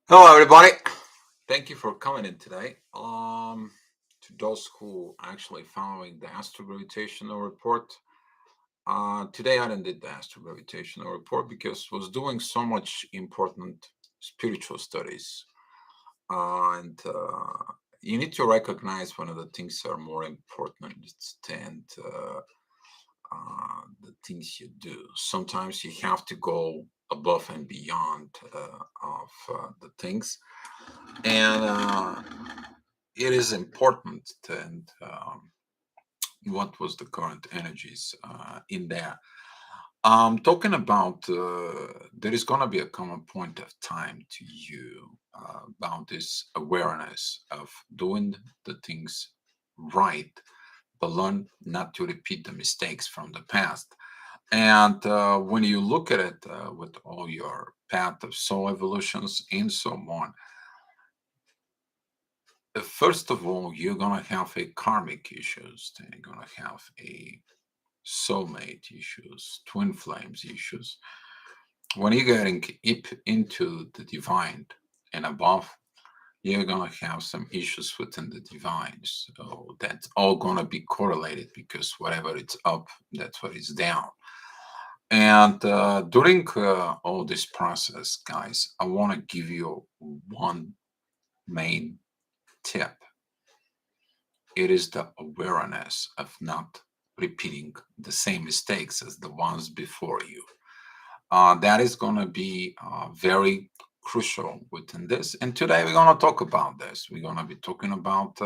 Hello, everybody. Thank you for coming in today. To those who actually following the astrogravitational report, today I didn't did the astrogravitational report because was doing so much important spiritual studies, and you need to recognize one of the things are more important than the things you do. Sometimes you have to go above and beyond of the things and it is important and what was the current energies in there. Talking about there is going to be a common point of time to you about this awareness of doing the things right, but learn not to repeat the mistakes from the past. And when you look at it with all your path of soul evolutions and so on, first of all, you're gonna have a karmic issues, then you're gonna have a soulmate issues, twin flames issues. When you're getting into the divine and above, you're gonna have some issues within the divine. So that's all gonna be correlated because whatever it's up, that's what is down. And during all this process, guys, I want to give you one main tip. It is the awareness of not repeating the same mistakes as the ones before you. That is going to be very crucial within this. And today we're going to talk about this. We're going to be talking about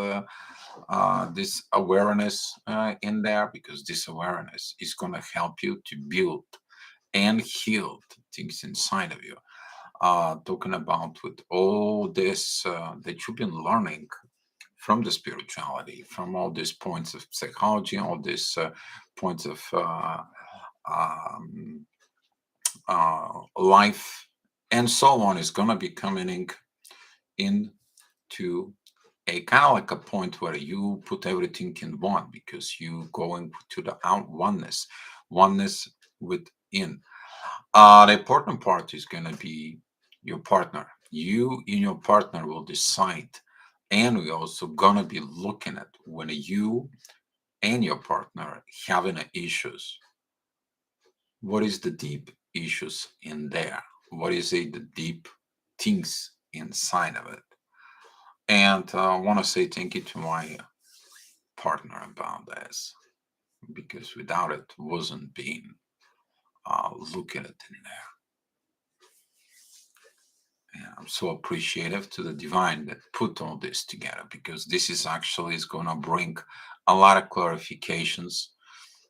this awareness in there because this awareness is going to help you to build and heal things inside of you. Talking about with all this that you've been learning from the spirituality, from all these points of psychology, all these points of um, life, and so on, is going to be coming into a kind of like a point where you put everything in one because you going to the out oneness within. The important part is going to be your partner. You and your partner will decide, and we're also going to be looking at when you and your partner having issues. What is the deep issues in there? What is it, the deep things inside of it? And I want to say thank you to my partner about this because without it, wasn't being looking at in there. And I'm so appreciative to the divine that put all this together because this is actually is going to bring a lot of clarifications,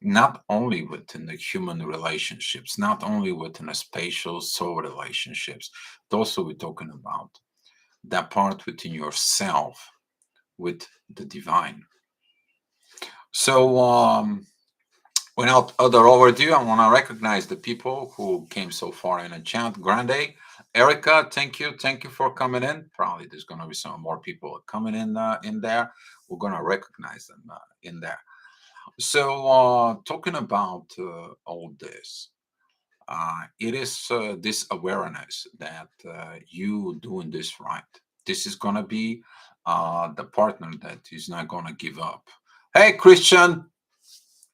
not only within the human relationships, not only within the spatial soul relationships, but also we're talking about that part within yourself with the divine. So without other overdue, I want to recognize the people who came so far in the chat. Grande, Erica, thank you for coming in. Probably there's going to be some more people coming in there. We're going to recognize them in there. So talking about all this, it is this awareness that you doing this right. This is going to be the partner that is not going to give up. Hey, Christian,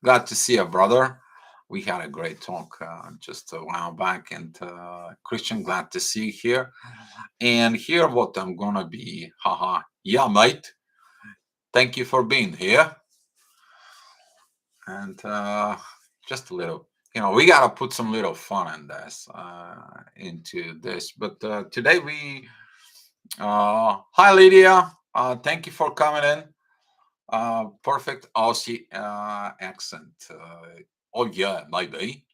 glad to see you, brother. We had a great talk just a while back, and Christian, glad to see you here. And here, what I'm gonna be, haha, yeah, mate. Thank you for being here. And just a little, we gotta put some little fun in this, into this. But today hi Lydia, thank you for coming in. Perfect Aussie accent. Oh yeah, maybe.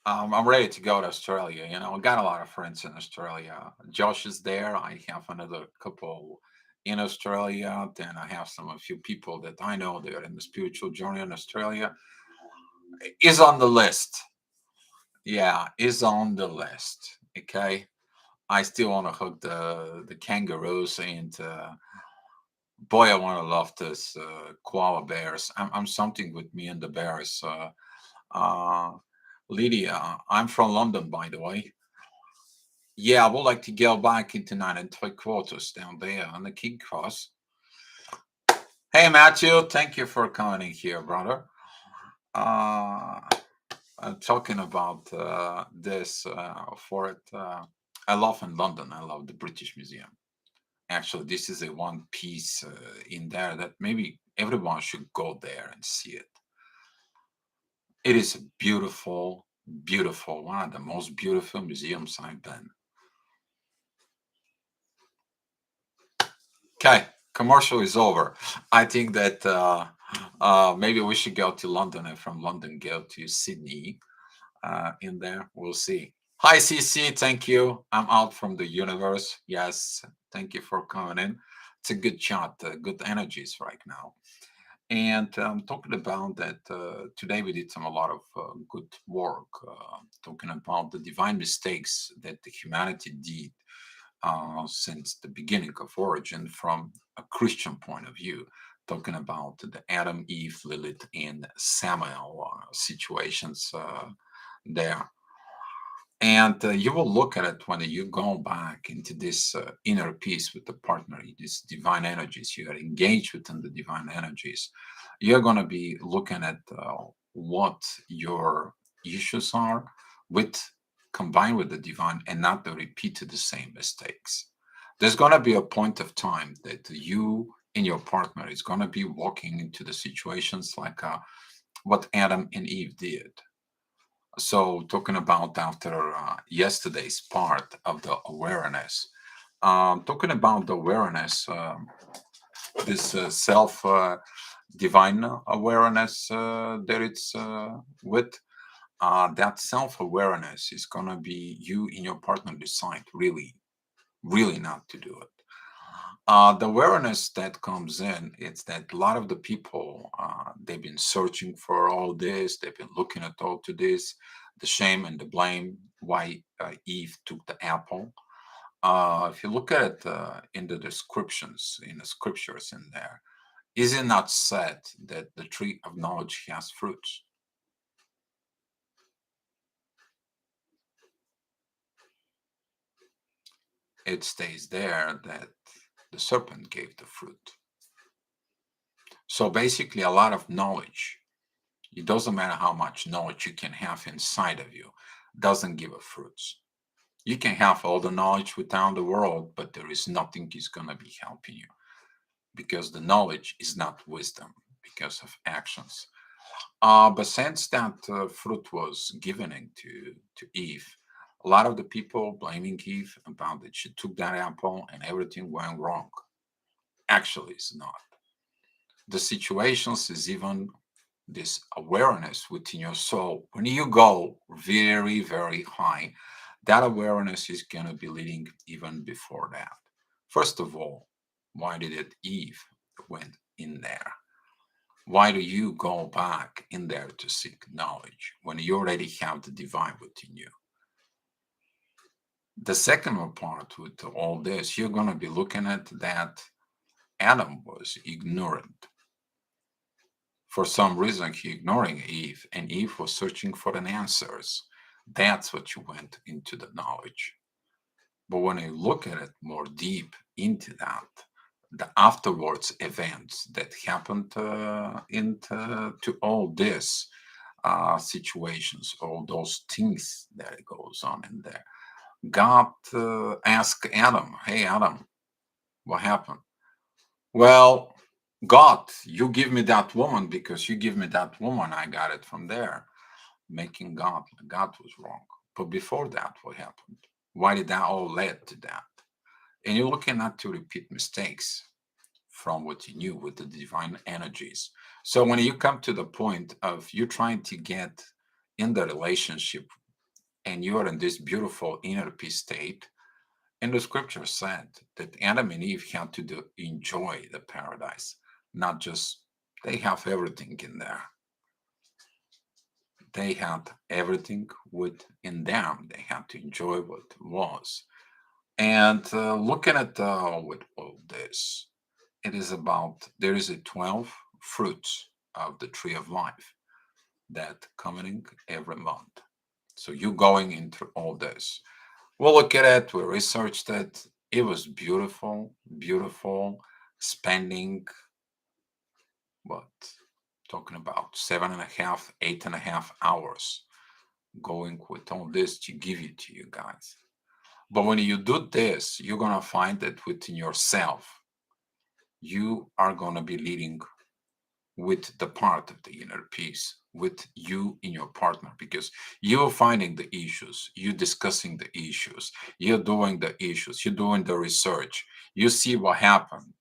I'm ready to go to Australia. I got a lot of friends in Australia. Josh is there. I have another couple in Australia. Then I have a few people that I know they're in the spiritual journey in Australia. Is on the list. Yeah, is on the list. Okay. I still want to hug the kangaroos and boy, I want to love this koala bears. I'm something with me and the bears. Uh, Lydia, I'm from London, by the way. Yeah, I would like to go back into 9 3/4 down there on the King Cross. Hey, Matthew, thank you for coming in here, brother. Uh, I'm talking about this for it. I love in London. I love the British Museum. Actually, this is a one piece in there that maybe everyone should go there and see it. It is a beautiful, beautiful, one of the most beautiful museums I've been. Okay, commercial is over. I think that maybe we should go to London and from London go to Sydney. In there, we'll see. Hi, CC. Thank you. I'm out from the universe. Yes, thank you for coming in. It's a good chat, good energies right now. And talking about that, today we did a lot of good work, talking about the divine mistakes that the humanity did since the beginning of origin from a Christian point of view, talking about the Adam, Eve, Lilith, and Samuel situations there. And you will look at it when you go back into this inner peace with the partner, these divine energies. You are engaged within the divine energies. You're going to be looking at what your issues are with combined with the divine and not to repeat the same mistakes. There's going to be a point of time that you and your partner is going to be walking into the situations like what Adam and Eve did. So, talking about after yesterday's part of the awareness, talking about the awareness, this self divine awareness that it's with that self awareness is going to be you and your partner decide really, really not to do it. The awareness that comes in, it's that a lot of the people, they've been searching for all this, they've been looking at all to this, the shame and the blame, why Eve took the apple. If you look at it in the descriptions, in the scriptures in there, is it not said that the tree of knowledge has fruits? It stays there that the serpent gave the fruit. So basically, a lot of knowledge. It doesn't matter how much knowledge you can have inside of you, doesn't give a fruits. You can have all the knowledge without the world, but there is nothing is going to be helping you because the knowledge is not wisdom because of actions. But since that fruit was given to Eve, a lot of the people blaming Eve about that she took that apple and everything went wrong. Actually, it's not. The situations is even this awareness within your soul. When you go very, very high, that awareness is going to be leading even before that. First of all, why did it Eve went in there? Why do you go back in there to seek knowledge when you already have the divine within you? The second part with all this, you're going to be looking at that Adam was ignorant. For some reason, he ignoring Eve, and Eve was searching for the answers. That's what you went into the knowledge. But when you look at it more deep into that, the afterwards events that happened into to all this situations, all those things that goes on in there. God asked Adam, "Hey Adam, what happened?" Well, God, you give me that woman because you give me that woman. I got it from there. Making God, God was wrong. But before that, what happened? Why did that all lead to that? And you're looking not to repeat mistakes from what you knew with the divine energies. So when you come to the point of you trying to get in the relationship and you are in this beautiful inner peace state, and the scripture said that Adam and Eve had to enjoy the paradise, not just they have everything in there. They had everything within them. They had to enjoy what was. And looking at with all this, it is about there is a 12 fruits of the tree of life that coming every month. So you going into all this. We'll look at it. We researched it. It was beautiful, beautiful. Spending what? Talking about 7.5, 8.5 hours going with all this to give it to you guys. But when you do this, you're gonna find that within yourself, you are gonna be leading with the part of the inner peace, with you in your partner, because you're finding the issues, you discussing the issues, you're doing the issues, you're doing the research, you see what happened.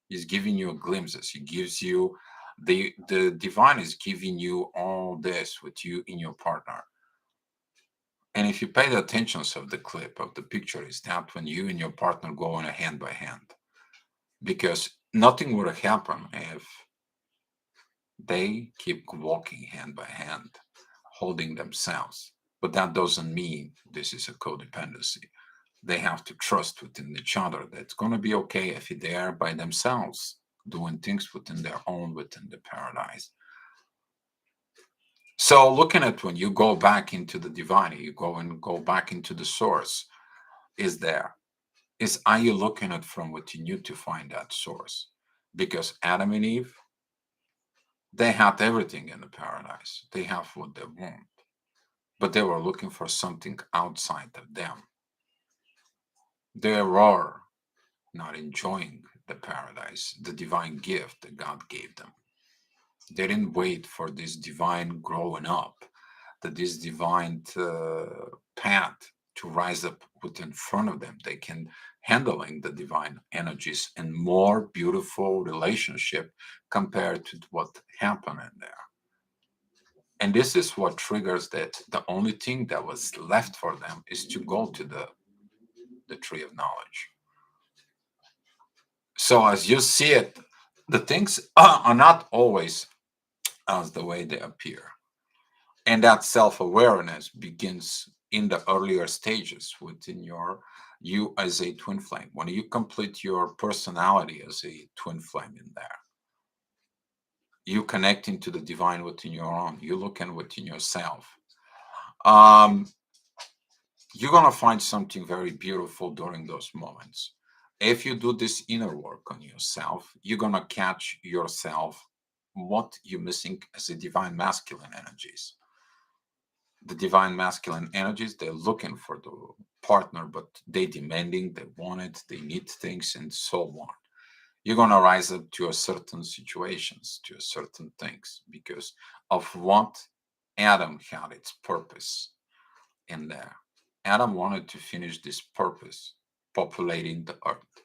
He's giving you glimpses. He gives you the divine is giving you all this with you in your partner. And if you pay the attention of the clip of the picture, is that when you and your partner go on a hand by hand, because nothing would have happened if they keep walking hand by hand, holding themselves. But that doesn't mean this is a codependency. They have to trust within each other that it's going to be okay if they are by themselves doing things within their own, within the paradise. So looking at when you go back into the divine, you go back into the source, is there. Is are you looking at from within you to find that source? Because Adam and Eve, they had everything in the paradise. They have what they want. But they were looking for something outside of them. They were not enjoying the paradise, the divine gift that God gave them. They didn't wait for this divine growing up, that this divine path to rise up within front of them. They can handling the divine energies and more beautiful relationship compared to what happened in there. And this is what triggers that the only thing that was left for them is to go to the tree of knowledge. So as you see it, the things are not always as the way they appear. And that self-awareness begins in the earlier stages within you as a twin flame. When you complete your personality as a twin flame in there, you connecting to the divine within your own, you looking within yourself. Um, you're gonna find something very beautiful during those moments. If you do this inner work on yourself, you're gonna catch yourself what you're missing as a divine masculine energies. The divine masculine energies, they're looking for the partner, but they demanding, they want it, they need things, and so on. You're gonna rise up to a certain situations, to a certain things, because of what Adam had its purpose in there. Adam wanted to finish this purpose, populating the earth.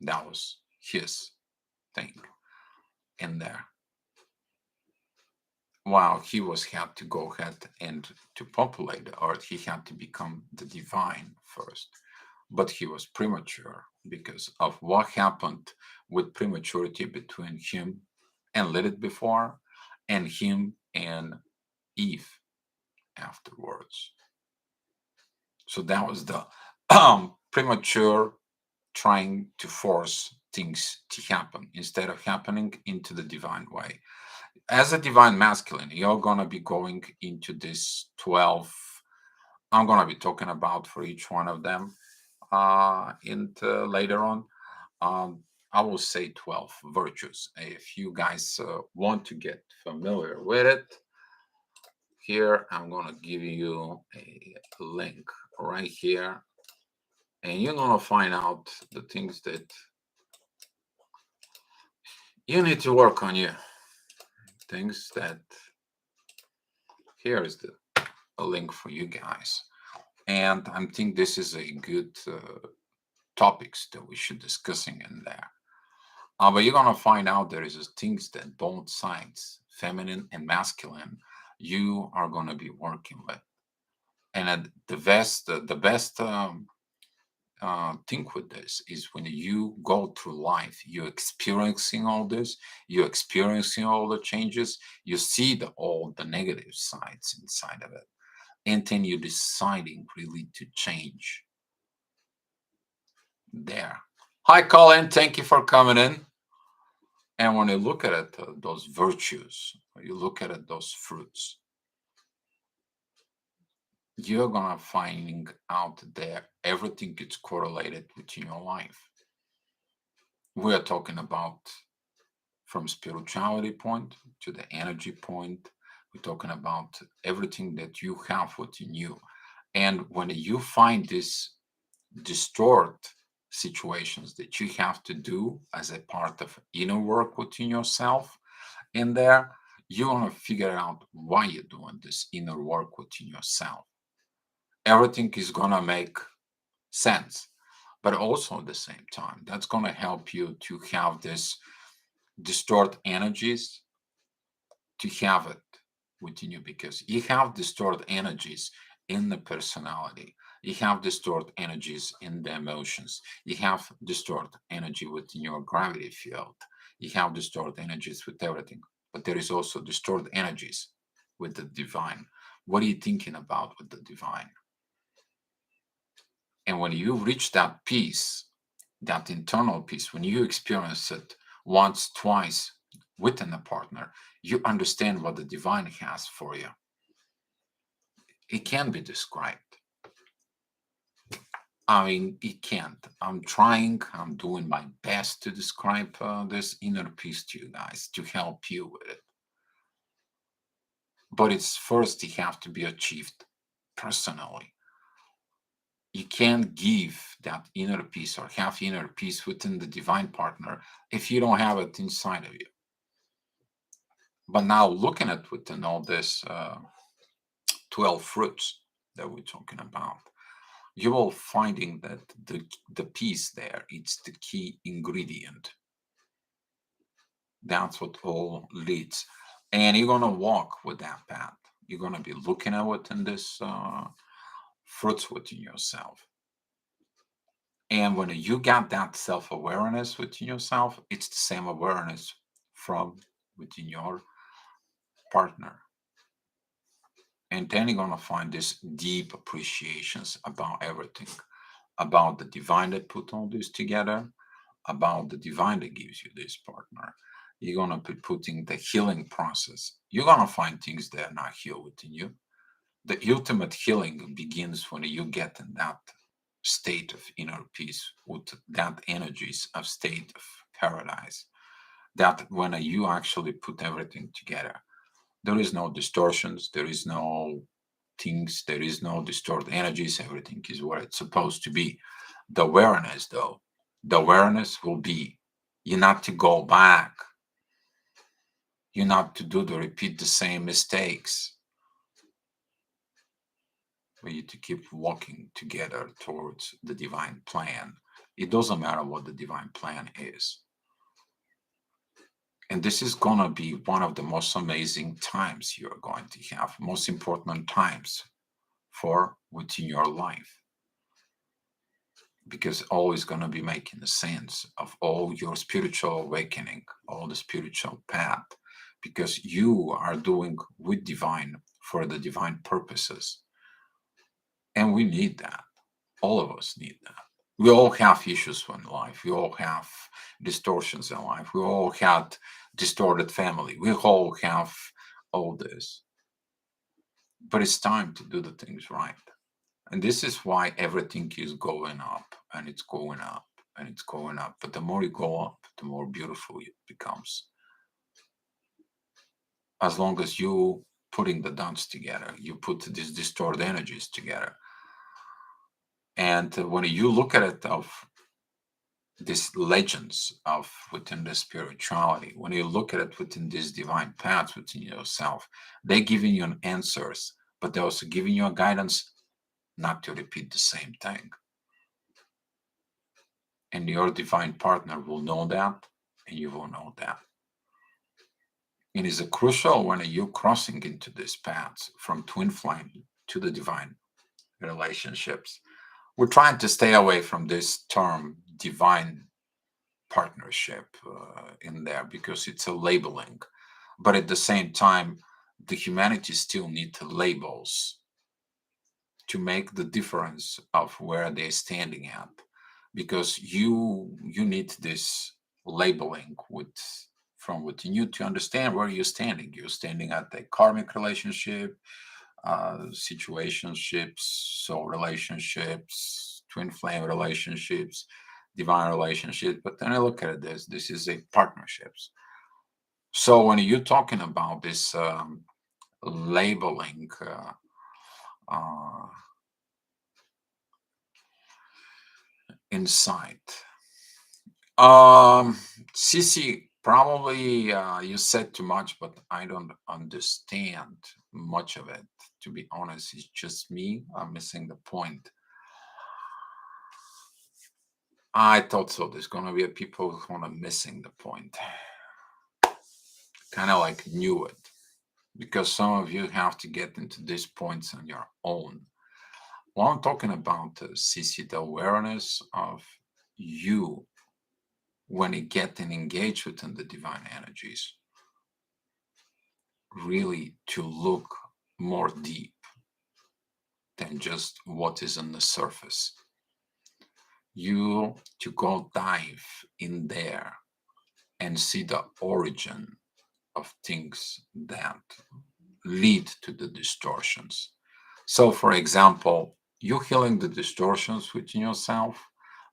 That was his thing in there. While he was had to go ahead and to populate the earth, he had to become the divine first. But he was premature because of what happened with prematurity between him and Lilith before, and him and Eve afterwards. So that was the premature trying to force things to happen instead of happening into the divine way. As a divine masculine, you're going to be going into this 12. I'm going to be talking about for each one of them later on. I will say 12 virtues. If you guys want to get familiar with it, here I'm going to give you a link right here. And you're going to find out the things that you need to work on you. Things that here is a link for you guys. And I think this is a good topics that we should discussing in there. But you're gonna find out there is things that both sides, feminine and masculine, you are gonna be working with. And the best thing with this is when you go through life, you're experiencing all this, you're experiencing all the changes, you see all the negative sides inside of it, and then you're deciding really to change there. Hi, Colin. Thank you for coming in. And when you look at it, those virtues, when you look at it, those fruits, you're gonna finding out that everything is correlated within your life. We're talking about from spirituality point to the energy point. We're talking about everything that you have within you. And when you find these distort situations that you have to do as a part of inner work within yourself, in there, you want to figure out why you're doing this inner work within yourself. Everything is going to make sense. But also at the same time, that's going to help you to have this distort energies to have it within you, because you have distort energies in the personality, you have distort energies in the emotions, you have distort energy within your gravity field, you have distort energies with everything. But there is also distort energies with the divine. What are you thinking about with the divine? And when you reach that peace, that internal peace, when you experience it once, twice within a partner, you understand what the divine has for you. It can be described. I mean, it can't. I'm trying, I'm doing my best to describe this inner peace to you guys, to help you with it. But it's first, it have to be achieved personally. You can't give that inner peace or have inner peace within the divine partner if you don't have it inside of you. But now looking at within all this 12 fruits that we're talking about, you will finding that the peace there, it's the key ingredient. That's what all leads. And you're gonna walk with that path. You're gonna be looking at within this fruits within yourself. And when you got that self-awareness within yourself, it's the same awareness from within your partner. And then you're gonna find this deep appreciations about everything, about the divine that put all this together, about the divine that gives you this partner. You're gonna be putting the healing process. You're gonna find things that are not healed within you. The ultimate healing begins when you get in that state of inner peace, with that energies of state of paradise. That when you actually put everything together, there is no distortions, there is no things, there is no distort energies, everything is where it's supposed to be. The awareness, though, the awareness will be you not to go back, you not to do the repeat the same mistakes, for you to keep walking together towards the divine plan. It doesn't matter what the divine plan is. And this is going to be one of the most amazing times you're going to have, most important times for within your life, because always going to be making the sense of all your spiritual awakening, all the spiritual path, because you are doing with divine for the divine purposes. And we need that. All of us need that. We all have issues in life. We all have distortions in life. We all had distorted family. We all have all this. But it's time to do the things right. And this is why everything is going up and it's going up and it's going up. But the more you go up, the more beautiful it becomes. As long as you putting the dots together, you put these distorted energies together. And when you look at it of these legends of within the spirituality, when you look at it within these divine paths within yourself, they're giving you answers, but they're also giving you a guidance not to repeat the same thing. And your divine partner will know that, and you will know that. It is a crucial when you're crossing into these paths from twin flame to the divine relationships. We're trying to stay away from this term divine partnership in there because it's a labeling. But at the same time, the humanity still need labels to make the difference of where they're standing at, because you need this labeling with from within you to understand where you're standing. You're standing at a karmic relationship, situationships, soul relationships, twin flame relationships, divine relationships. But then I look at this is a partnerships. So when you're talking about this labeling uh, insight, Cece, probably you said too much, but I don't understand much of it. To be honest, it's just me. I'm missing the point. I thought so. There's gonna be a people who are missing the point. Kind of like knew it, because some of you have to get into these points on your own. Well, I'm talking about CC, the awareness of you when you get and engage within the divine energies, really to look more deep than just what is on the surface. You to go dive in there and see the origin of things that lead to the distortions. So, for example, you healing the distortions within yourself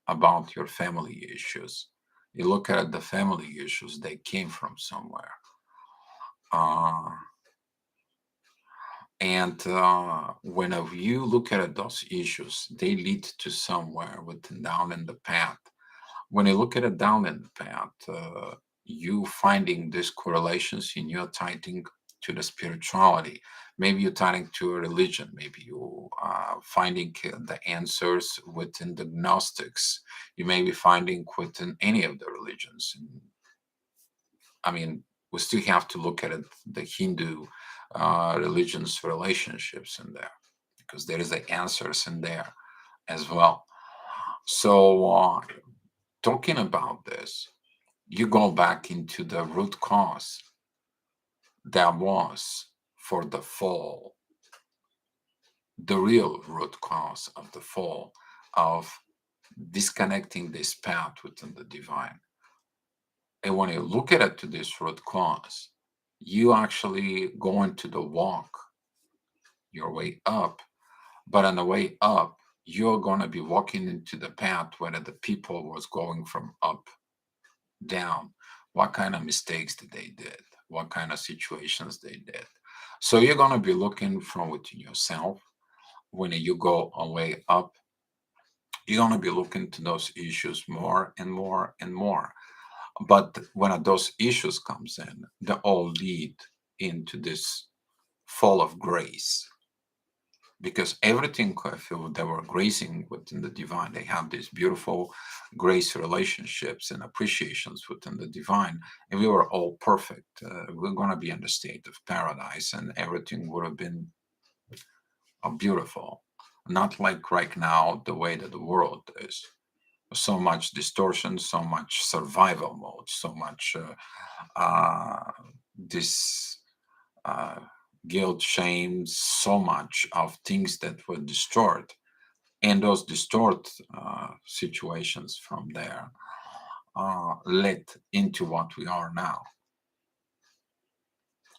about your family issues. You look at the family issues, they came from somewhere. Uh, and when you look at those issues, they lead to somewhere within down in the path. When you look at it down in the path, you finding these correlations in your tithing to the spirituality. Maybe you're tithing to a religion. Maybe you finding the answers within the Gnostics. You may be finding within any of the religions. And, I mean, we still have to look at it, the Hindu religions relationships in there, because there is the answers in there as well. So talking about this, you go back into the root cause that was for the fall, the real root cause of the fall, of disconnecting this path within the divine. And when you look at it to this root cause, you actually go into the walk your way up. But on the way up, you're going to be walking into the path where the people was going from up down. What kind of mistakes did they did? What kind of situations they did? So you're going to be looking from within yourself. When you go a way up, you're going to be looking to those issues more and more and more. But when those issues comes in, they all lead into this fall of grace, because everything I feel they were gracing within the divine. They have these beautiful grace relationships and appreciations within the divine, and we were all perfect. We're going to be in the state of paradise, and everything would have been beautiful. Not like right now, the way that the world is. So much distortion, so much survival mode, so much this uh, guilt, shame, so much of things that were destroyed. And those distort situations from there led into what we are now.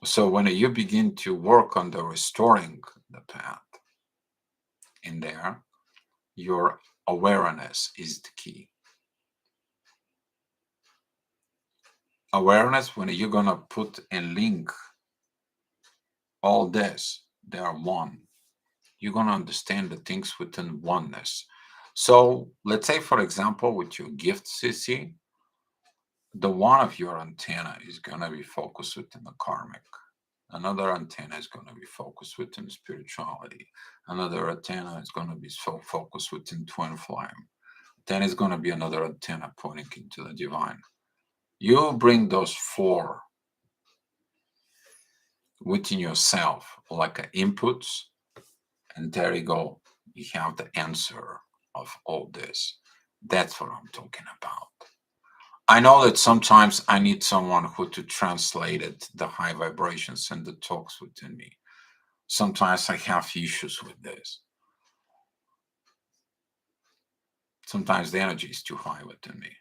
So when you begin to work on the restoring the path in there, your awareness is the key. Awareness, when you're going to put and link all this, they are one. You're going to understand the things within oneness. So let's say, for example, with your gift, Sissy, the one of your antenna is going to be focused within the karmic. Another antenna is going to be focused within spirituality. Another antenna is going to be so focused within twin flame. Then is going to be another antenna pointing into the divine. You bring those four within yourself like inputs, and there you go. You have the answer of all this. That's what I'm talking about. I know that sometimes I need someone who to translate it, the high vibrations and the talks within me. Sometimes I have issues with this. Sometimes the energy is too high within me.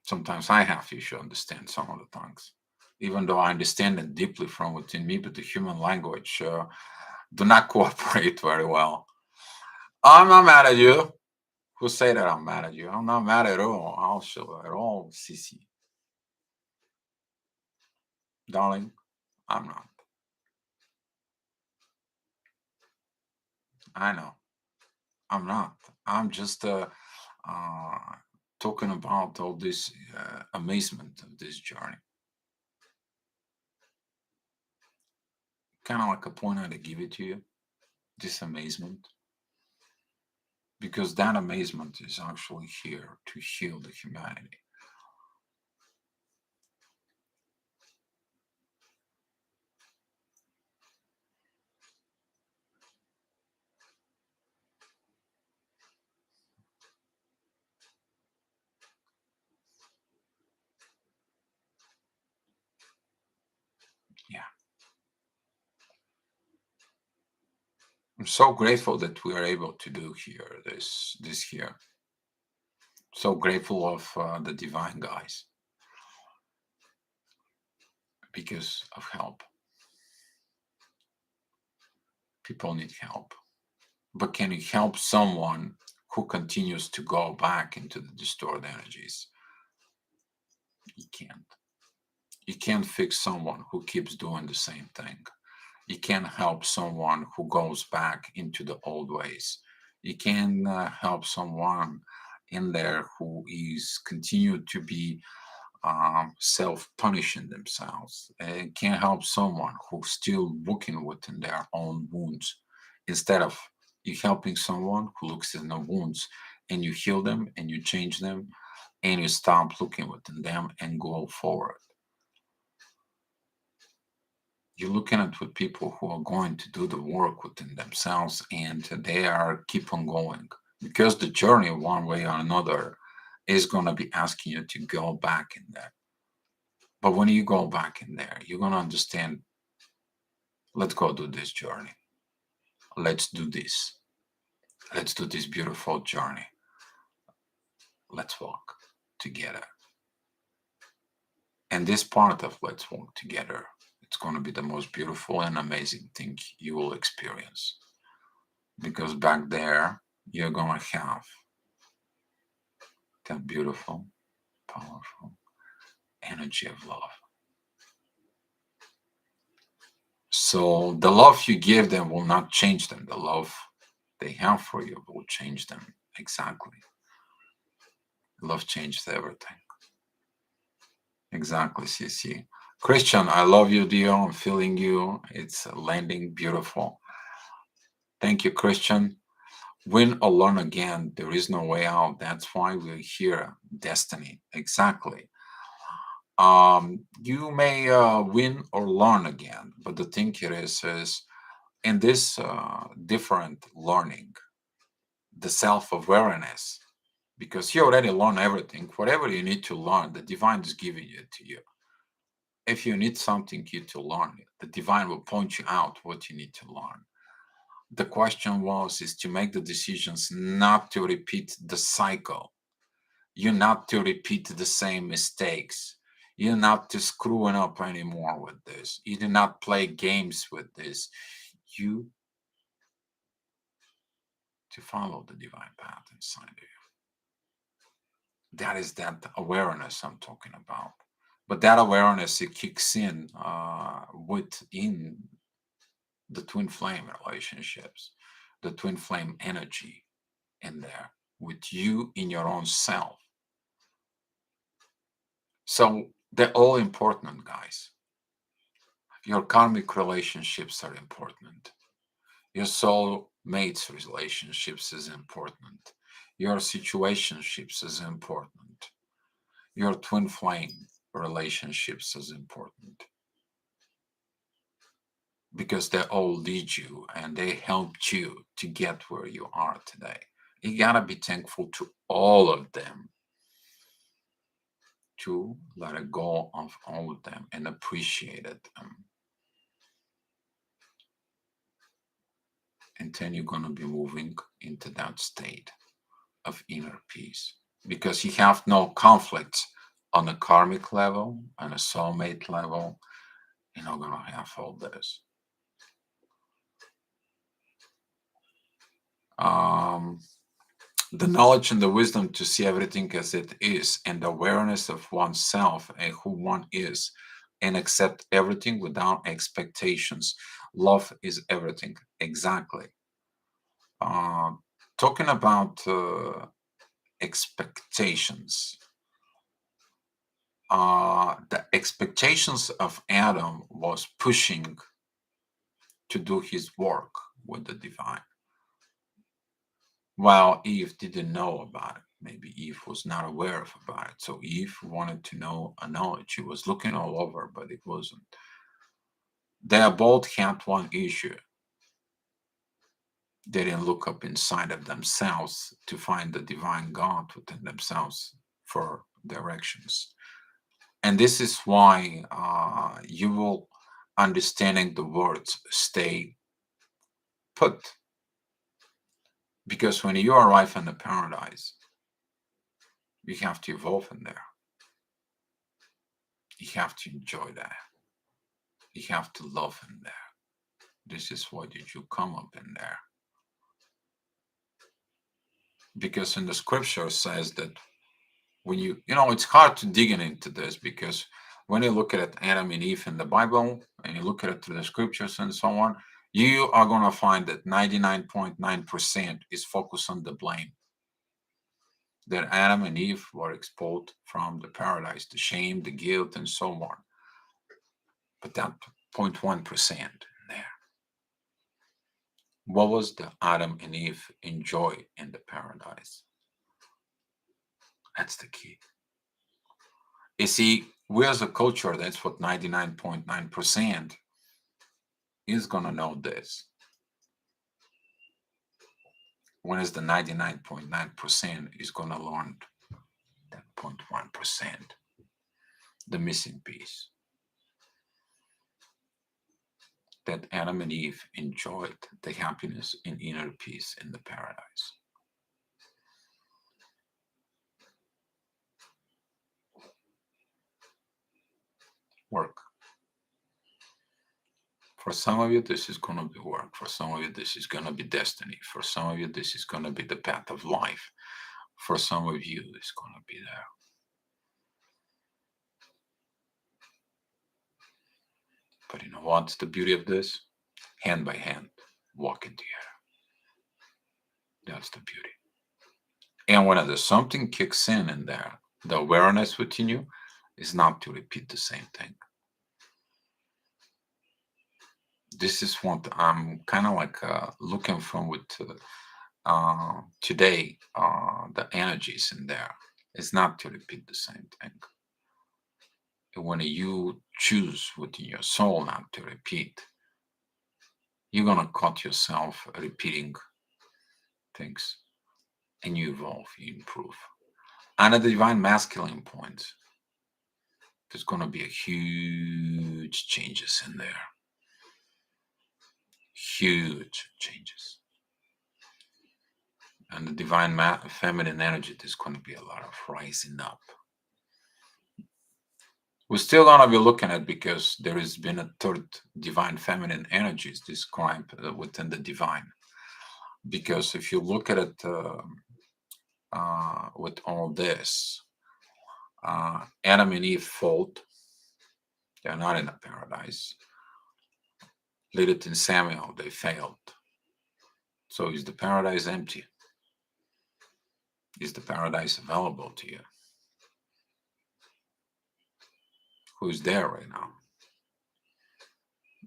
Sometimes I have issue understand some of the things, even though I understand it deeply from within me. But the human language, do not cooperate very well. I'm not mad at you. Who say that I'm mad at you? I'm not mad at all. I'll show at all, CC. Darling, I'm not. I know. I'm not. I'm just uh, talking about all this amazement of this journey. Kind of like a point to give it to you, this amazement, because that amazement is actually here to heal the humanity. Yeah. I'm so grateful that we are able to do here this here. So grateful of the divine guys because of help. People need help. But can you help someone who continues to go back into the distorted energies? You can't. You can't fix someone who keeps doing the same thing. You can't help someone who goes back into the old ways. You can help someone in there who is continued to be self-punishing themselves. And can't help someone who's still looking within their own wounds. Instead of you helping someone who looks in the wounds and you heal them and you change them and you stop looking within them and go forward. You're looking at with people who are going to do the work within themselves and they are keep on going because the journey one way or another is going to be asking you to go back in there. But when you go back in there, you're going to understand, let's go do this journey. Let's do this. Let's do this beautiful journey. Let's walk together. And this part of let's walk together, it's going to be the most beautiful and amazing thing you will experience. Because back there, you're going to have that beautiful, powerful energy of love. So the love you give them will not change them. The love they have for you will change them. Exactly. Love changes everything. Exactly, CC. Christian, I love you, dear. I'm feeling you. It's landing beautiful. Thank you, Christian. Win or learn again. There is no way out. That's why we're here. Destiny. Exactly. You may win or learn again, but the thing here is in this different learning, the self-awareness, because you already learn everything. Whatever you need to learn, the divine is giving it to you. If you need something you to learn, the divine will point you out what you need to learn. The question is to make the decisions not to repeat the cycle. You're not to repeat the same mistakes. You're not to screwing up anymore with this. You do not play games with this. You to follow the divine path inside of you. That is that awareness I'm talking about. But that awareness, it kicks in within the twin flame relationships, the twin flame energy in there with you in your own self. So they're all important, guys. Your karmic relationships are important. Your soul mates relationships is important. Your situationships is important. Your twin flame relationships is important. Because they all lead you and they helped you to get where you are today. You gotta be thankful to all of them, to let go of all of them and appreciate them. And then you're gonna be moving into that state of inner peace because you have no conflicts on a karmic level, on a soulmate level. You're not gonna have all this. Um, the knowledge and the wisdom to see everything as it is, and the awareness of oneself and who one is, and accept everything without expectations. Love is everything. Exactly. Uh, Talking about expectations, the expectations of Adam was pushing to do his work with the divine, while Eve didn't know about it. Maybe Eve was not aware of about it. So Eve wanted to know a knowledge. She was looking all over, but it wasn't. They both had one issue. They didn't look up inside of themselves to find the divine God within themselves for directions. And this is why you will understanding the words stay put. Because when you arrive in the paradise, you have to evolve in there. You have to enjoy that. You have to love in there. This is why did you come up in there. Because in the scripture says that when it's hard to dig into this because when you look at Adam and Eve in the Bible and you look at it through the scriptures and so on, you are going to find that 99.9% is focused on the blame. That Adam and Eve were expelled from the paradise, the shame, the guilt, and so on. But that 0.1% there. What was the Adam and Eve enjoy in the paradise? That's the key. You see, we as a culture, that's what 99.9% is going to know this. When is the 99.9% is going to learn that 0.1%, the missing piece that Adam and Eve enjoyed the happiness and inner peace in the paradise. Work. For some of you, this is going to be work. For some of you, this is going to be destiny. For some of you, this is going to be the path of life. For some of you, it's going to be there. But you know what's the beauty of this? Hand by hand, walking together. That's the beauty. And when there's something kicks in there, the awareness within you is not to repeat the same thing. This is what I'm kind of like looking from with today, the energies in there. It's not to repeat the same thing. When you choose within your soul not to repeat, you're going to cut yourself repeating things and you evolve, you improve. And at the divine masculine point, there's going to be a huge changes in there. Huge changes. And the divine feminine energy, there's going to be a lot of rising up. We're still going to be looking at because there has been a third divine feminine energies described within the divine. Because if you look at it with all this, Adam and Eve failed. They're not in a paradise. Lilith and Samuel, they failed. So is the paradise empty? Is the paradise available to you? Who's there right now?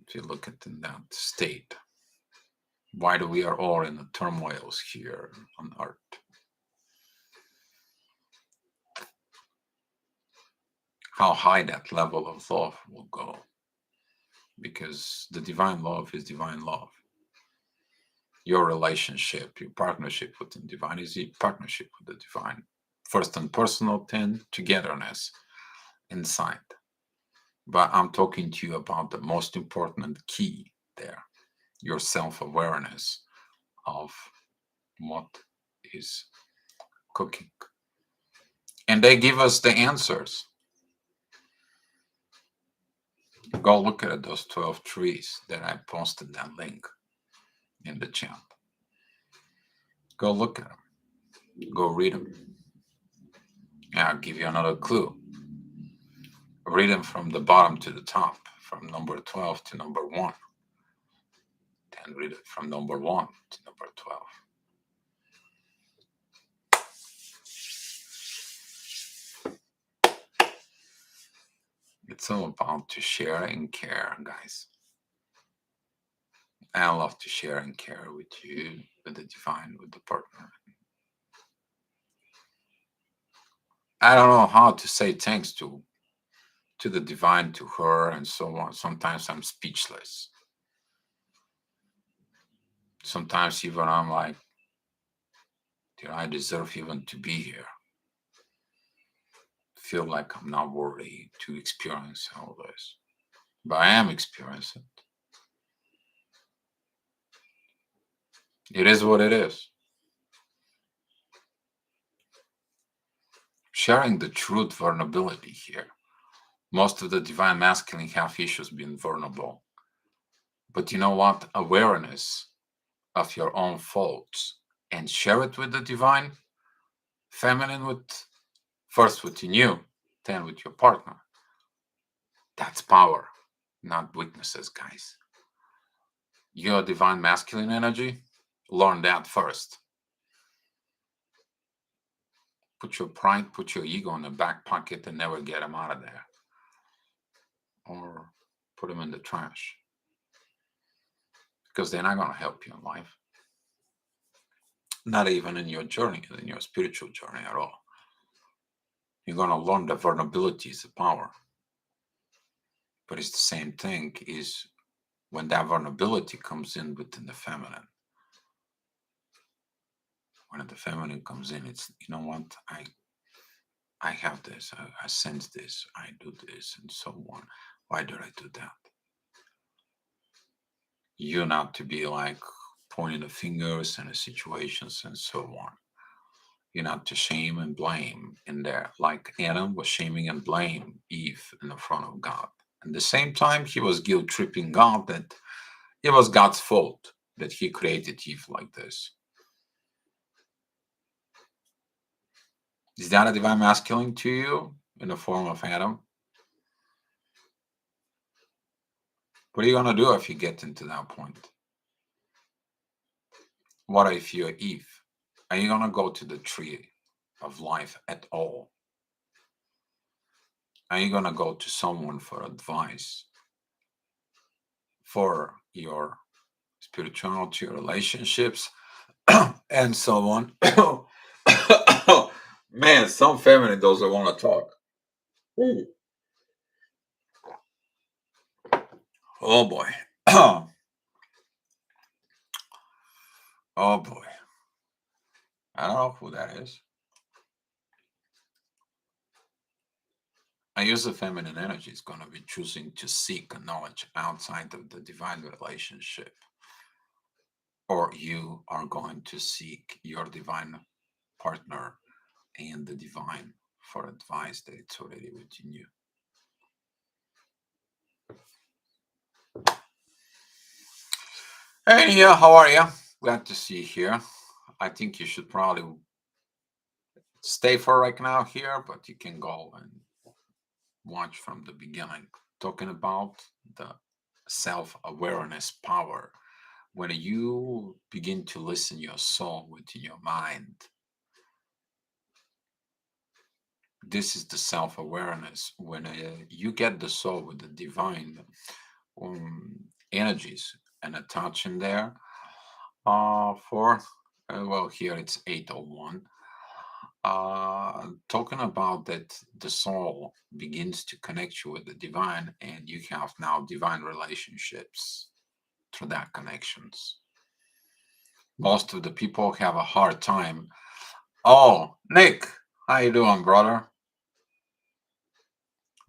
If you look at in that state, why do we are all in the turmoils here on earth? How high that level of love will go? Because the divine love is divine love. Your relationship, your partnership with the divine is a partnership with the divine. First and personal, then togetherness inside. But I'm talking to you about the most important key there, your self-awareness of what is cooking. And they give us the answers. Go look at those 12 trees that I posted that link in the chat. Go look at them. Go read them. Yeah, I'll give you another clue. Read them from the bottom to the top, from number 12 to number 1. Then read it from number 1 to number 12. It's all about to share and care, guys. I love to share and care with you, with the divine, with the partner. I don't know how to say thanks to the divine, to her, and so on. Sometimes I'm speechless. Sometimes even I'm like, did I deserve even to be here? Feel like I'm not worthy to experience all this. But I am experiencing it. It is what it is. Sharing the truth, vulnerability here. Most of the divine masculine have issues being vulnerable. But you know what? Awareness of your own faults and share it with the divine feminine, with first within you, then with your partner. That's power, not weaknesses, guys. Your divine masculine energy, learn that first. Put your pride, put your ego in the back pocket and never get them out of there. Or put them in the trash. Because they're not going to help you in life. Not even in your journey, in your spiritual journey at all. You're going to learn that vulnerability is a power. But it's the same thing is when that vulnerability comes in within the feminine. When the feminine comes in, it's, you know what, I have this, I sense this, I do this, and so on. Why did I do that? You're not to be like pointing the fingers and the situations and so on. You're not to shame and blame in there, like Adam was shaming and blame Eve in the front of God. At the same time, he was guilt tripping God that it was God's fault that he created Eve like this. Is that a divine masculine to you in the form of Adam? What are you going to do if you get into that point? What if you're Eve? Are you going to go to the tree of life at all? Are you going to go to someone for advice for your spirituality, relationships, and so on? Man, some feminine doesn't want to talk. Oh boy. Oh boy. I don't know who that is. I use the feminine energy is going to be choosing to seek knowledge outside of the divine relationship. Or you are going to seek your divine partner and the divine for advice that it's already within you. Hey, Nia, how are you? Glad to see you here. I think you should probably stay for right now here, but you can go and watch from the beginning. Talking about the self-awareness power. When you begin to listen your soul within your mind, this is the self-awareness. When you get the soul with the divine energies and attach in there for well, here it's 801, talking about that the soul begins to connect you with the divine and you have now divine relationships through that connections. Most of the people have a hard time. Oh, Nick, how you doing, brother?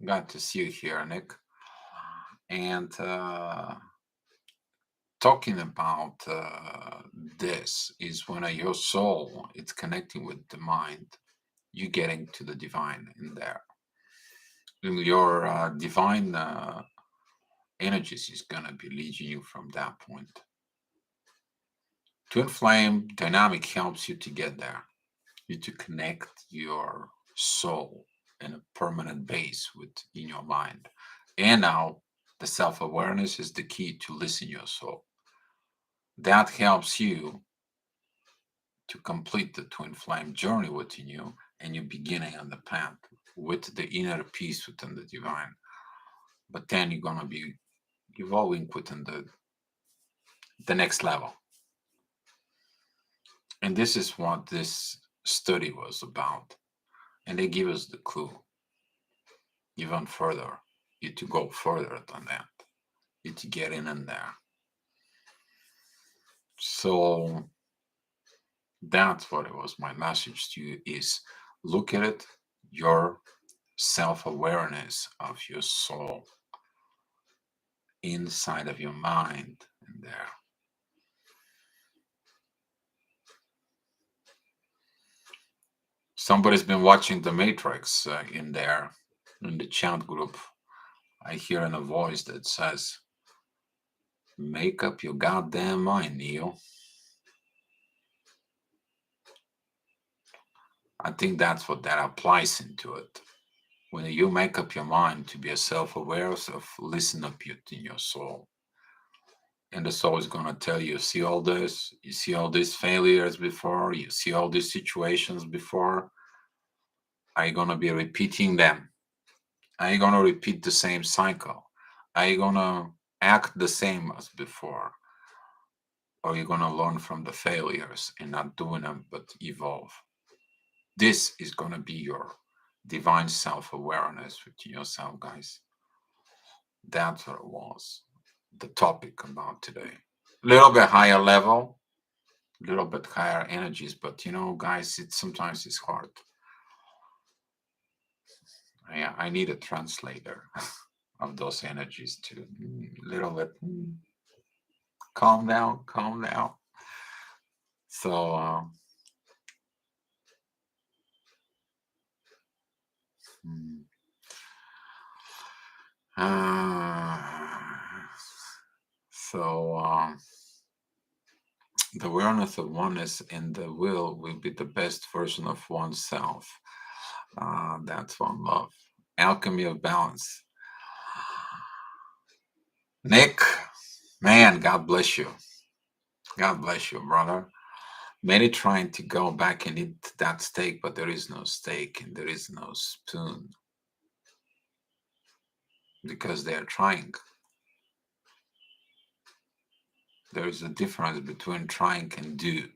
Glad to see you here, Nick. And talking about this is when your soul it's connecting with the mind, you getting to the divine in there. Your divine energies is gonna be leading you from that point Twin flame dynamic helps you to get there, you to connect your soul in a permanent base within your mind. And now the self-awareness is the key to listen your soul. That helps you to complete the twin flame journey within you, and you're beginning on the path with the inner peace within the divine. But then you're gonna be evolving within the next level. And this is what this study was about. And they give us the clue even further, you to go further than that, you to get in there. So that's what it was. My message to you is look at it, your self-awareness of your soul inside of your mind and there. Somebody's been watching The Matrix in there in the chat group. I hear in a voice that says, make up your goddamn mind, Neo. I think that's what that applies into it. When you make up your mind to be self-aware of, listen up in your soul. And the soul is going to tell you, see all this, you see all these failures before, you see all these situations before. Are you going to be repeating them? Are you going to repeat the same cycle? Are you going to act the same as before? Or are you going to learn from the failures and not doing them, but evolve? This is going to be your divine self-awareness within yourself, guys. That's what it was. The topic about today. A little bit higher level, a little bit higher energies, but you know, guys, sometimes it's hard. I need a translator of those energies to a little bit calm down, calm down. So the awareness of oneness and the will be the best version of oneself. That's one love. Alchemy of balance. Nick, man, God bless you. God bless you, brother. Many trying to go back and eat that steak, but there is no steak and there is no spoon because they are trying. There is a difference between trying and do.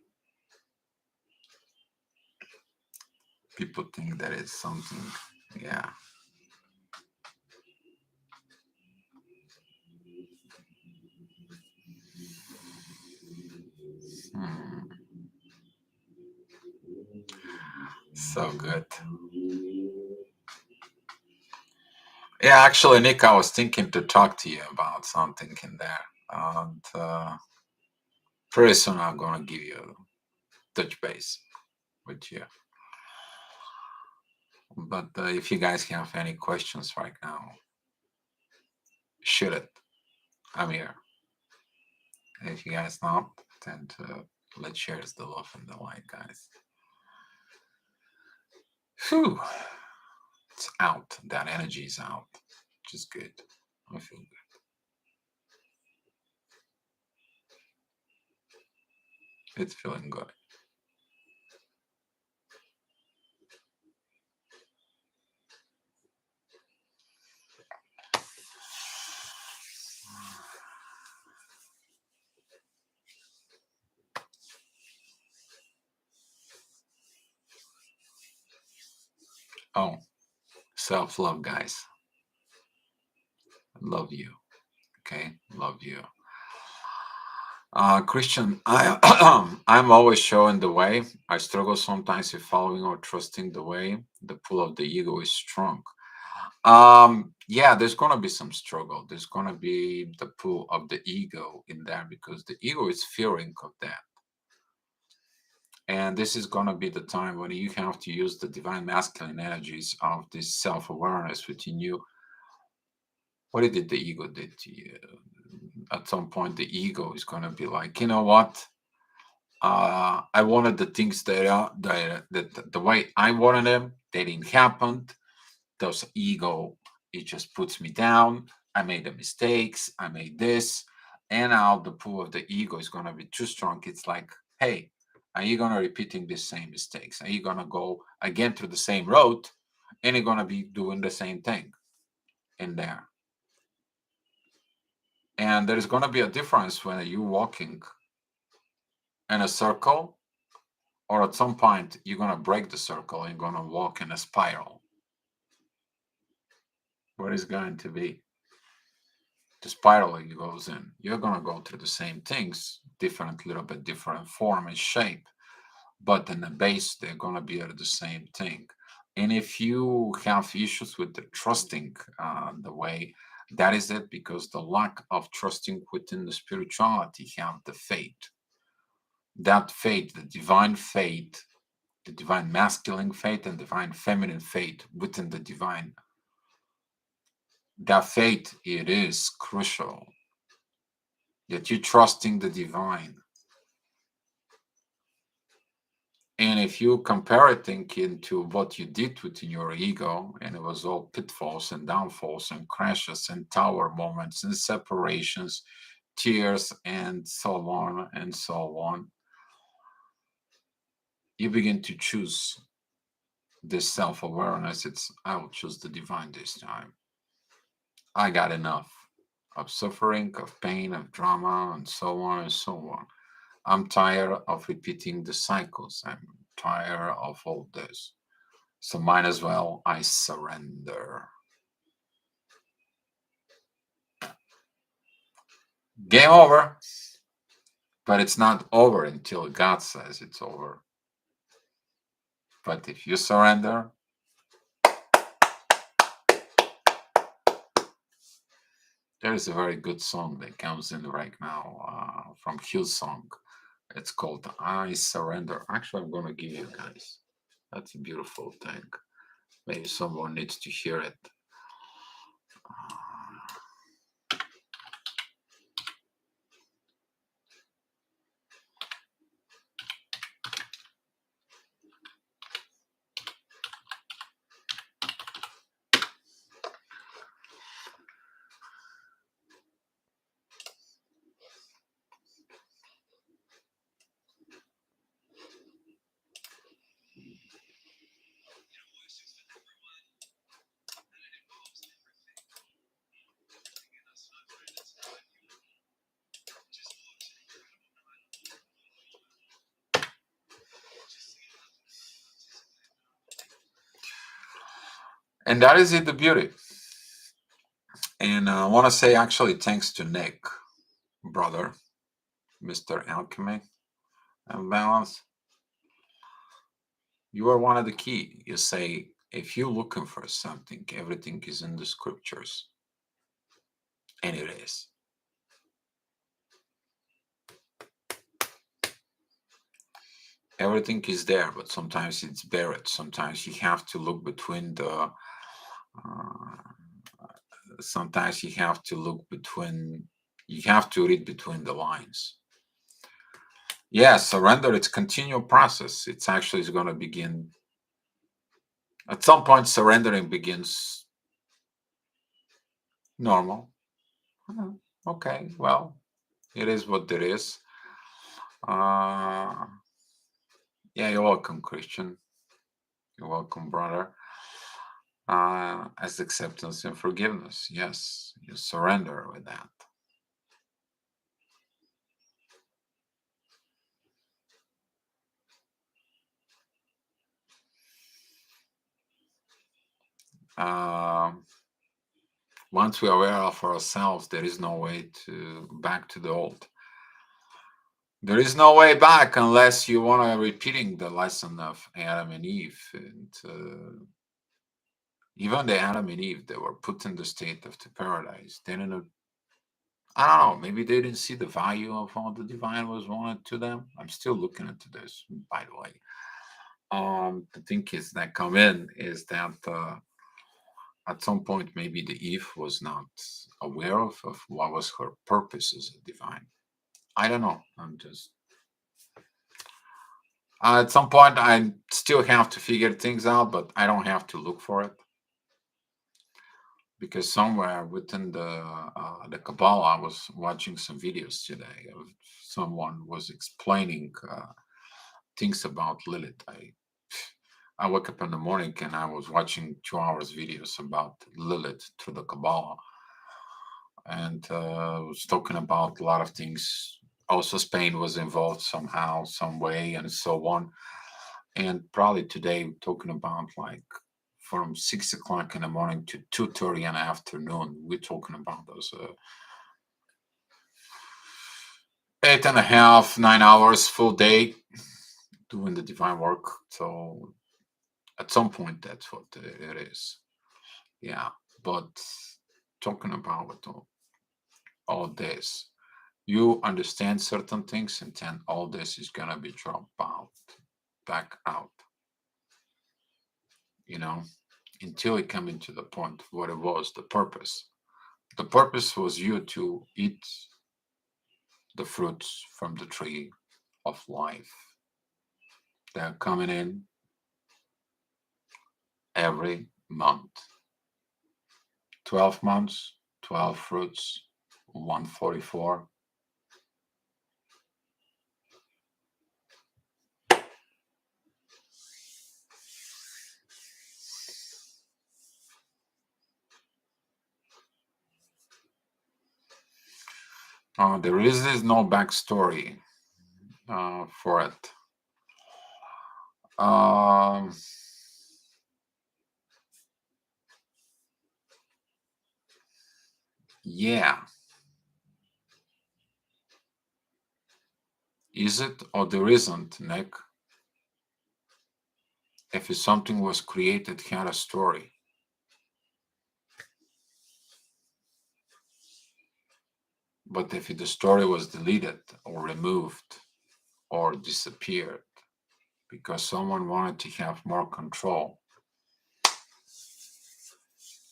People think that it's something, yeah. So good. Yeah, actually, Nick, I was thinking to talk to you about something in there. And pretty soon I'm going to give you a touch base with you. But if you guys have any questions right now, shoot it. I'm here. If you guys not, then let's share the love and the light, guys. Whew. It's out. That energy is out. Which is good. I feel good. It's feeling good. Oh, self-love, guys. Love you. Okay, love you. Christian, I'm always showing the way. I struggle sometimes with following or trusting the way. The pull of the ego is strong. Yeah, there's gonna be some struggle. There's gonna be the pull of the ego in there because the ego is fearing of that. And this is gonna be the time when you have to use the divine masculine energies of this self-awareness within you. What did the ego did to you? At some point, the ego is gonna be like, you know what? I wanted the things that the way I wanted them. They didn't happen. Those ego, it just puts me down. I made the mistakes. I made this, and now the pull of the ego is gonna be too strong. It's like, hey, are you gonna repeating the same mistakes? Are you gonna go again through the same road, and you're gonna be doing the same thing in there? And there's gonna be a difference when you're walking in a circle, or at some point you're gonna break the circle and you're gonna walk in a spiral. What is going to be? The spiral it goes in. You're gonna go through the same things, different, little bit different form and shape, but in the base they're gonna be the same thing. And if you have issues with the trusting the way, that is it, because the lack of trusting within the spirituality have the faith. That faith, the divine faith, the divine masculine faith and divine feminine faith within the divine, that faith, it is crucial that you trusting the divine. And if you compare it thinking to what you did within your ego, and it was all pitfalls and downfalls and crashes and tower moments and separations, tears and so on, you begin to choose this self-awareness. It's, I will choose the divine this time. I got enough of suffering, of pain, of drama, and so on and so on. I'm tired of repeating the cycles. I'm tired of all this. So might as well I surrender. Game over. But it's not over until God says it's over. But if you surrender, there is a very good song that comes in right now from Hillsong. It's called I Surrender. Actually, I'm going to give you guys. That's a beautiful thing. Maybe someone needs to hear it. And that is it, the beauty. And I want to say actually thanks to Nick, brother, Mr. Alchemy and Balance. You are one of the key. You say, if you're looking for something, everything is in the scriptures. And it is. Everything is there, but sometimes it's buried. Sometimes you have to look between the. Sometimes you have to look between. You have to read between the lines. Yeah, surrender. It's continual process. It's actually going to begin. At some point, surrendering begins normal. Okay, well, it is what it is. Yeah, you're welcome, Christian. You're welcome, brother. As acceptance and forgiveness. Yes, you surrender with that. Once we are aware of ourselves, there is no way to back to the old. There is no way back unless you want to repeating the lesson of Adam and Eve. And even the Adam and Eve, they were put in the state of the paradise. They didn't. I don't know. Maybe they didn't see the value of all the divine was wanted to them. I'm still looking into this, by the way. The thing is that come in is that at some point maybe the Eve was not aware of what was her purpose as a divine. I don't know. I'm just At some point, I still have to figure things out, but I don't have to look for it because somewhere within the Kabbalah, I was watching some videos today of someone was explaining things about Lilith. I woke up in the morning and I was watching 2 hours videos about Lilith through the Kabbalah, and was talking about a lot of things. Also, Spain was involved somehow, some way, and so on. And probably today, talking about like from 6 o'clock in the morning to 2:30 in the afternoon, we're talking about those 8.5, 9 hours full day doing the divine work. So at some point, that's what it is. Yeah, but talking about all this, you understand certain things, and then all this is gonna be dropped out, back out, you know, until it come into the point what it was, the purpose. The purpose was you to eat the fruits from the tree of life. They're coming in every month. 12 months, 12 fruits, 144. There is no backstory for it. Um, yeah. Is it or there isn't, Nick? If something was created, had a story. But if the story was deleted or removed or disappeared because someone wanted to have more control,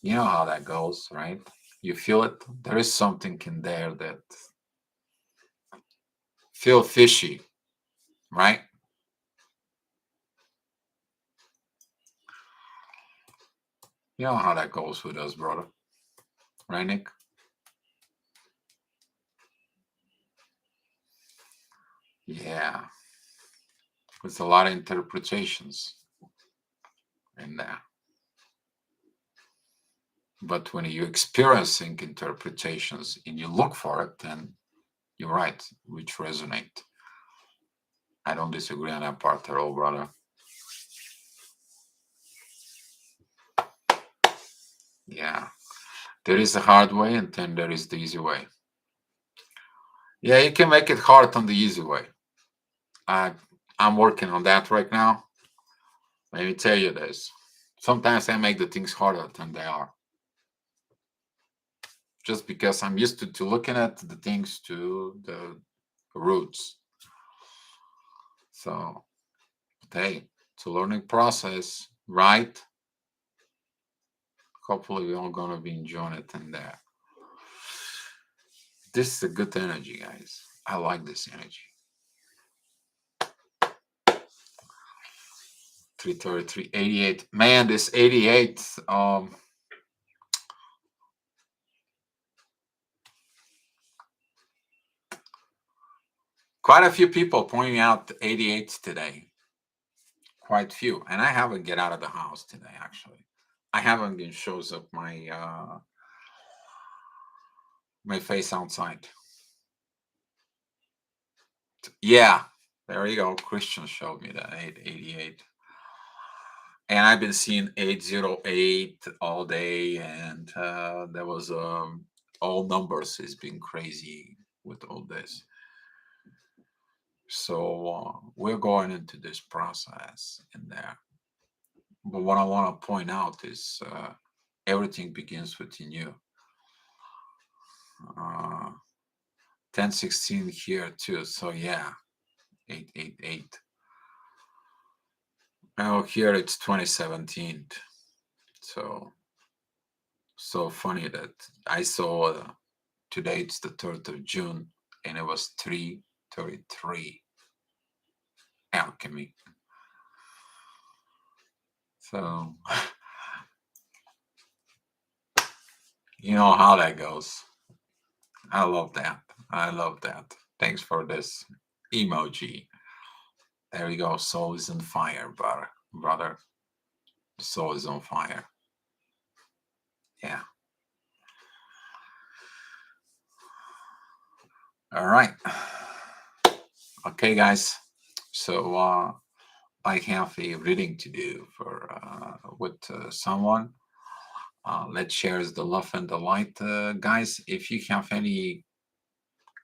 you know how that goes, right? You feel it. There is something in there that feel fishy, right? You know how that goes with us, brother. Right, Nick? Yeah. There's a lot of interpretations in there. But when you're experiencing interpretations and you look for it, then you're right, which resonate. I don't disagree on that part at all, brother. Yeah. There is a hard way and then there is the easy way. Yeah, you can make it hard on the easy way. I'm working on that right now. Let me tell you this. Sometimes I make the things harder than they are. Just because I'm used to looking at the things to the roots. So, but hey, it's a learning process, right? Hopefully, we're all gonna be enjoying it in there. This is a good energy, guys. I like this energy. 333, 88. Man, this 88. Quite a few people pointing out the 88s today. Quite few, and I haven't get out of the house today. Actually, I haven't been shows up my face outside. Yeah, there you go. Christian showed me that 888. And I've been seeing 808 all day, and there was all numbers has been crazy with all this. So we're going into this process in there. But what I want to point out is everything begins within you. 1016 here too. So yeah, 888. Now here it's 2017. So funny that I saw today it's the 3rd of June and it was 3:33 alchemy. So you know how that goes. I love that. I love that. Thanks for this emoji. There we go. Soul is on fire, brother. Brother, the soul is on fire. Yeah. All right. Okay, guys. So I have a reading to do for with someone. Let's share the love and the light, guys. If you have any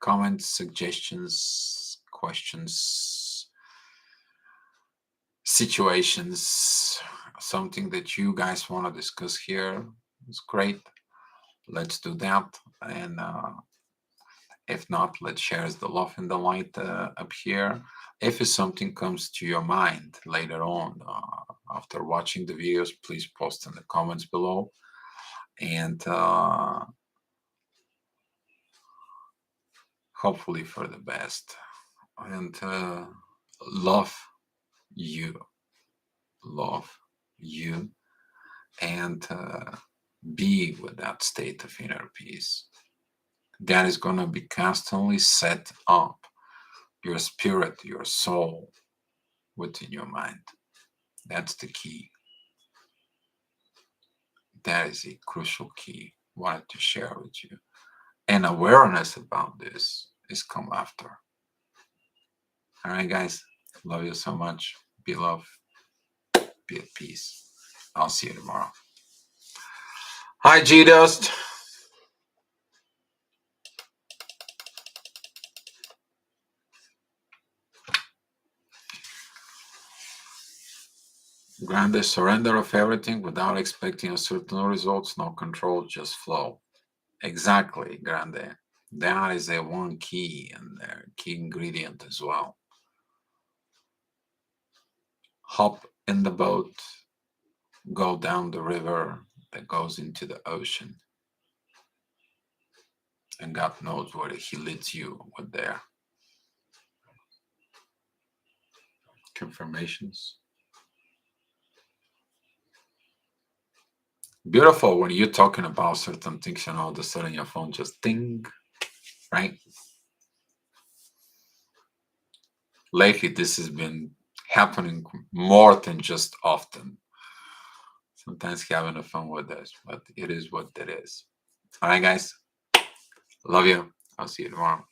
comments, suggestions, questions, situations, something that you guys want to discuss here, it's great. Let's do that. And if not, let's share the love and the light up here. If something comes to your mind later on after watching the videos, please post in the comments below. And hopefully for the best. And love you, and be with that state of inner peace. That is going to be constantly set up your spirit, your soul within your mind. That's the key. That is a crucial key. Wanted to share with you. And awareness about this is come after. All right, guys. Love you so much. Be love. Be at peace. I'll see you tomorrow. Hi, G Dust. Grande, surrender of everything without expecting a certain results, no control, just flow. Exactly, Grande. That is a one key and a key ingredient as well. Hop in the boat, go down the river that goes into the ocean. And God knows where He leads you with there. Confirmations. Beautiful when you're talking about certain things and all of a sudden your phone just ding, right? Lately, this has been happening more than just often. Sometimes having a fun with this, but it is what it is. All right, guys. Love you. I'll see you tomorrow.